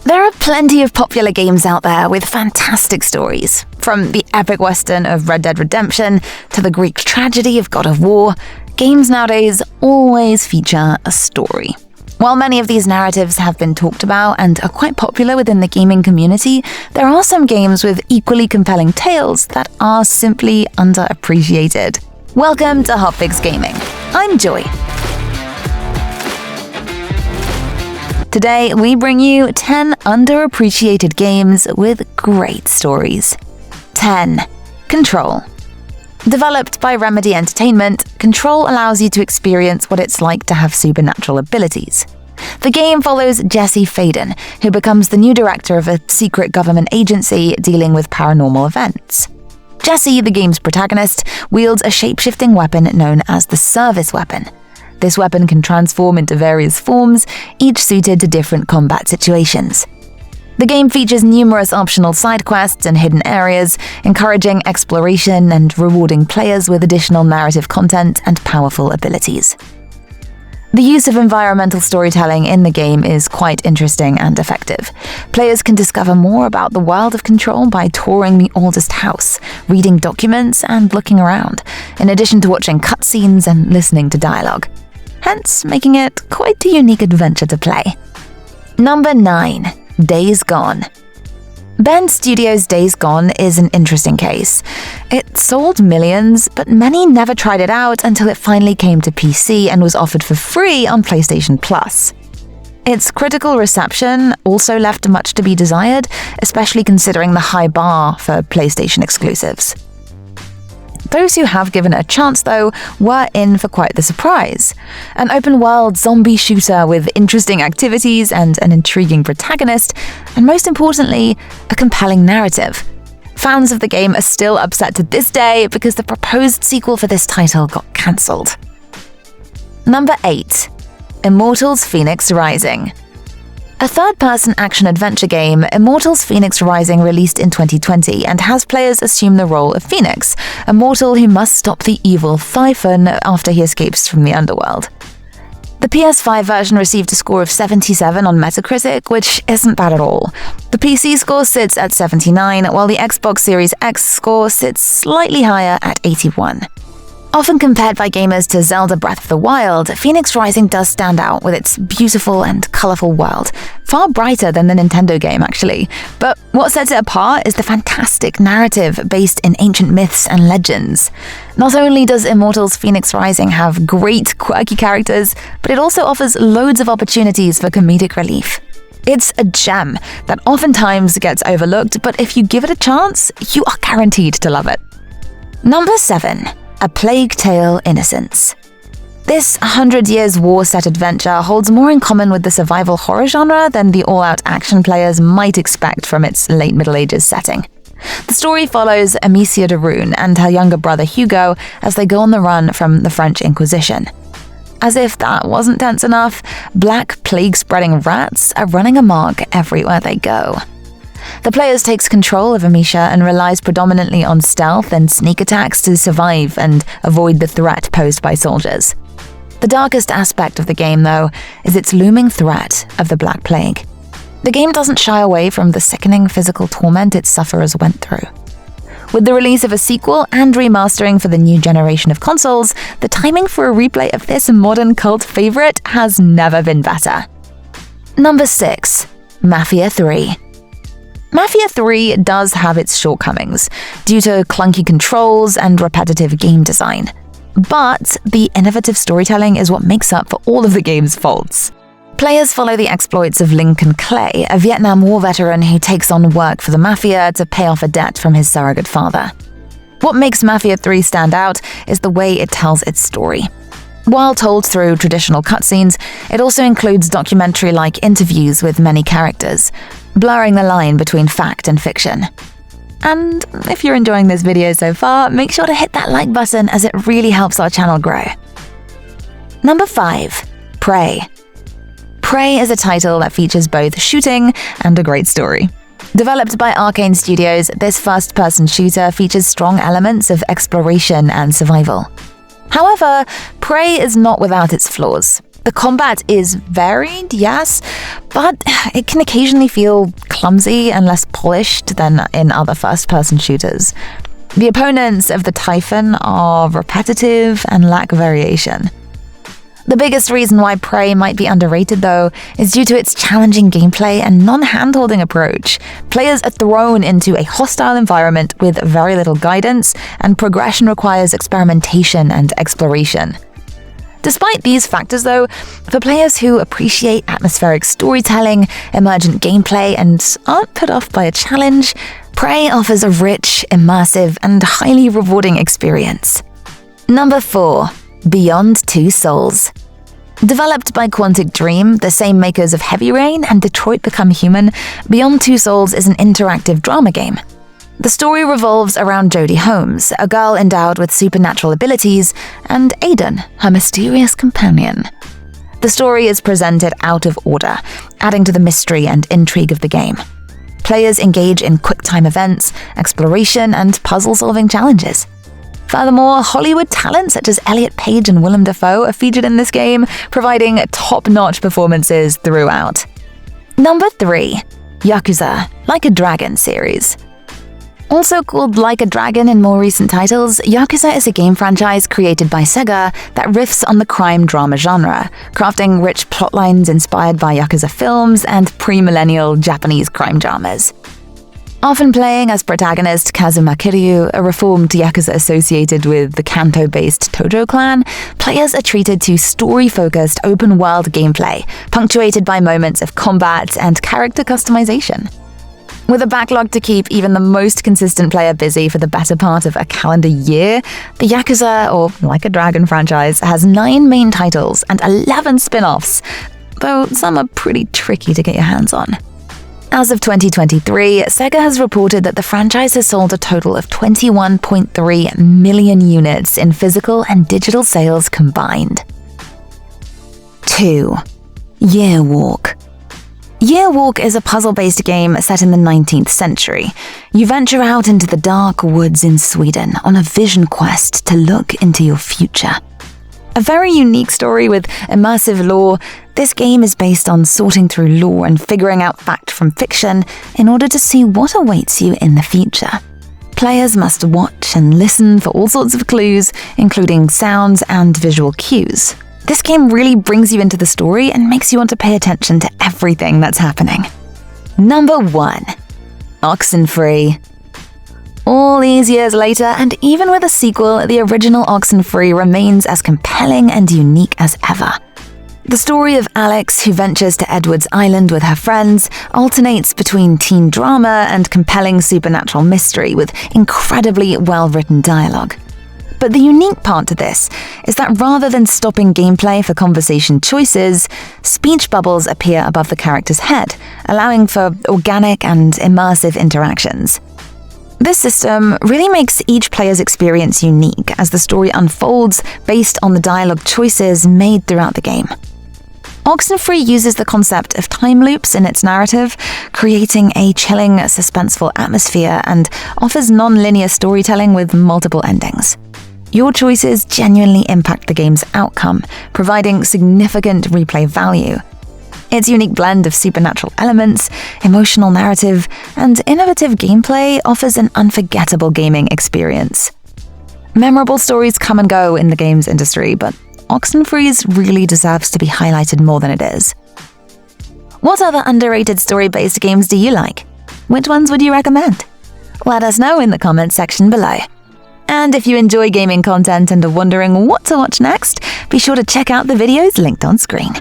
There are plenty of popular games out there with fantastic stories. From the epic western of Red Dead Redemption to the Greek tragedy of God of War, games nowadays always feature a story. While many of these narratives have been talked about and are quite popular within the gaming community, there are some games with equally compelling tales that are simply underappreciated. Welcome to HotFix Gaming. I'm Joy. Today, we bring you 10 underappreciated games with great stories. 10. Control. Developed by Remedy Entertainment, Control allows you to experience what it's like to have supernatural abilities. The game follows Jesse Faden, who becomes the new director of a secret government agency dealing with paranormal events. Jesse, the game's protagonist, wields a shape-shifting weapon known as the Service Weapon. This weapon can transform into various forms, each suited to different combat situations. The game features numerous optional side quests and hidden areas, encouraging exploration and rewarding players with additional narrative content and powerful abilities. The use of environmental storytelling in the game is quite interesting and effective. Players can discover more about the world of Control by touring the oldest house, reading documents, and looking around, in addition to watching cutscenes and listening to dialogue. Hence, making it quite a unique adventure to play. Number 9. Days Gone. Bend Studios' Days Gone is an interesting case. It sold millions, but many never tried it out until it finally came to PC and was offered for free on PlayStation Plus. Its critical reception also left much to be desired, especially considering the high bar for PlayStation exclusives. Those who have given it a chance, though, were in for quite the surprise. An open-world zombie shooter with interesting activities and an intriguing protagonist, and most importantly, a compelling narrative. Fans of the game are still upset to this day because the proposed sequel for this title got cancelled. Number 8. Immortals Fenyx Rising. A third-person action-adventure game, Immortals Fenyx Rising released in 2020 and has players assume the role of Fenyx, a mortal who must stop the evil Typhon after he escapes from the underworld. The PS5 version received a score of 77 on Metacritic, which isn't bad at all. The PC score sits at 79, while the Xbox Series X score sits slightly higher at 81. Often compared by gamers to Zelda Breath of the Wild, Fenyx Rising does stand out with its beautiful and colorful world, far brighter than the Nintendo game actually. But what sets it apart is the fantastic narrative based in ancient myths and legends. Not only does Immortals Fenyx Rising have great quirky characters, but it also offers loads of opportunities for comedic relief. It's a gem that oftentimes gets overlooked, but if you give it a chance, you are guaranteed to love it. Number 7. A Plague Tale: Innocence. This 100 Years War-set adventure holds more in common with the survival horror genre than the all-out action players might expect from its late Middle Ages setting. The story follows Amicia de Rune and her younger brother Hugo as they go on the run from the French Inquisition. As if that wasn't tense enough, black plague-spreading rats are running amok everywhere they go. The players takes control of Amicia and relies predominantly on stealth and sneak attacks to survive and avoid the threat posed by soldiers. The darkest aspect of the game, though, is its looming threat of the Black Plague. The game doesn't shy away from the sickening physical torment its sufferers went through. With the release of a sequel and remastering for the new generation of consoles, the timing for a replay of this modern cult favorite has never been better. Number 6. Mafia III. Mafia III does have its shortcomings, due to clunky controls and repetitive game design. But the innovative storytelling is what makes up for all of the game's faults. Players follow the exploits of Lincoln Clay, a Vietnam War veteran who takes on work for the Mafia to pay off a debt from his surrogate father. What makes Mafia III stand out is the way it tells its story. While told through traditional cutscenes, it also includes documentary-like interviews with many characters, blurring the line between fact and fiction. And if you're enjoying this video so far, make sure to hit that like button as it really helps our channel grow. Number 5. Prey. Prey is a title that features both shooting and a great story. Developed by Arcane Studios, this first-person shooter features strong elements of exploration and survival. However, Prey is not without its flaws. The combat is varied, yes, but it can occasionally feel clumsy and less polished than in other first-person shooters. The opponents of the Typhon are repetitive and lack variation. The biggest reason why Prey might be underrated, though, is due to its challenging gameplay and non-handholding approach. Players are thrown into a hostile environment with very little guidance, and progression requires experimentation and exploration. Despite these factors, though, for players who appreciate atmospheric storytelling, emergent gameplay, and aren't put off by a challenge, Prey offers a rich, immersive, and highly rewarding experience. Number 4. Beyond Two Souls. Developed by Quantic Dream, the same makers of Heavy Rain and Detroit Become Human, Beyond Two Souls is an interactive drama game. The story revolves around Jodie Holmes, a girl endowed with supernatural abilities, and Aiden, her mysterious companion. The story is presented out of order, adding to the mystery and intrigue of the game. Players engage in quick-time events, exploration, and puzzle-solving challenges. Furthermore, Hollywood talent such as Elliot Page and Willem Dafoe are featured in this game, providing top-notch performances throughout. Number 3. Yakuza, Like a Dragon series. Also called Like a Dragon in more recent titles, Yakuza is a game franchise created by Sega that riffs on the crime drama genre, crafting rich plotlines inspired by Yakuza films and pre-millennial Japanese crime dramas. Often playing as protagonist Kazuma Kiryu, a reformed Yakuza associated with the Kanto-based Tojo clan, players are treated to story-focused open-world gameplay, punctuated by moments of combat and character customization. With a backlog to keep even the most consistent player busy for the better part of a calendar year, the Yakuza, or Like a Dragon franchise, has 9 main titles and 11 spin-offs, though some are pretty tricky to get your hands on. As of 2023, Sega has reported that the franchise has sold a total of 21.3 million units in physical and digital sales combined. 2. Year Walk. Year Walk is a puzzle-based game set in the 19th century. You venture out into the dark woods in Sweden on a vision quest to look into your future. A very unique story with immersive lore, this game is based on sorting through lore and figuring out fact from fiction in order to see what awaits you in the future. Players must watch and listen for all sorts of clues, including sounds and visual cues. This game really brings you into the story and makes you want to pay attention to everything that's happening. Number 1. Oxenfree. All these years later, and even with a sequel, the original Oxenfree remains as compelling and unique as ever. The story of Alex, who ventures to Edward's Island with her friends, alternates between teen drama and compelling supernatural mystery with incredibly well-written dialogue. But the unique part to this is that rather than stopping gameplay for conversation choices, speech bubbles appear above the character's head, allowing for organic and immersive interactions. This system really makes each player's experience unique as the story unfolds based on the dialogue choices made throughout the game. Oxenfree uses the concept of time loops in its narrative, creating a chilling, suspenseful atmosphere and offers non-linear storytelling with multiple endings. Your choices genuinely impact the game's outcome, providing significant replay value. Its unique blend of supernatural elements, emotional narrative, and innovative gameplay offers an unforgettable gaming experience. Memorable stories come and go in the games industry, but Oxenfree's really deserves to be highlighted more than it is. What other underrated story-based games do you like? Which ones would you recommend? Let us know in the comments section below. And if you enjoy gaming content and are wondering what to watch next, be sure to check out the videos linked on screen.